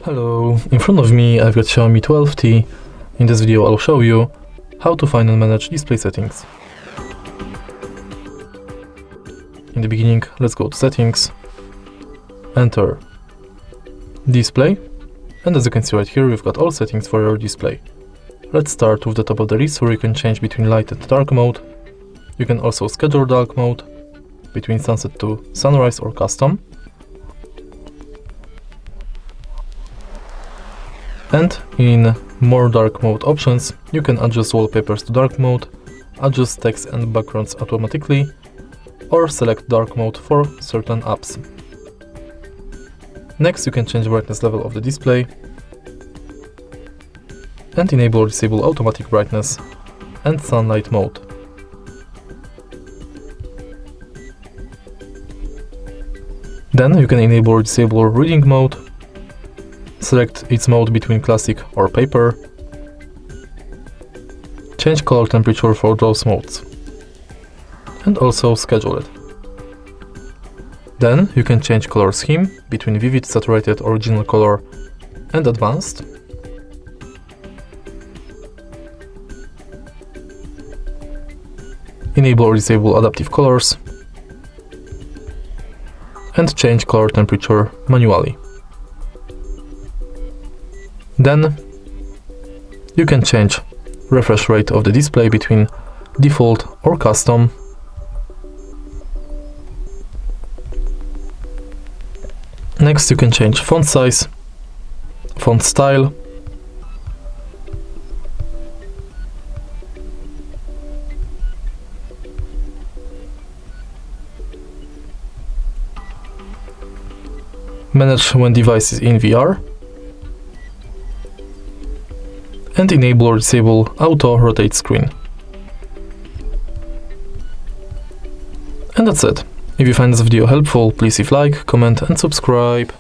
Hello, in front of me I've got XIAOMI 12T. In this video I'll show you how to find and manage display settings. In the beginning, let's go to settings, enter display, and as you can see right here we've got all settings for your display. Let's start with the top of the list where you can change between light and dark mode. You can also schedule dark mode, between sunset to sunrise or custom. And in more dark mode options, you can adjust wallpapers to dark mode, adjust text and backgrounds automatically, or select dark mode for certain apps. Next, you can change brightness level of the display and enable or disable automatic brightness and sunlight mode. Then you can enable or disable reading mode, select its mode between classic or paper, change color temperature for those modes, and also schedule it. Then you can change color scheme between vivid, saturated, original color and advanced. Enable or disable adaptive colors and change color temperature manually. Then you can change refresh rate of the display between default or custom. Next, you can change font size, font style, manage when device is in VR, and enable or disable auto rotate screen. And that's it. If you find this video helpful, please leave like, comment and subscribe.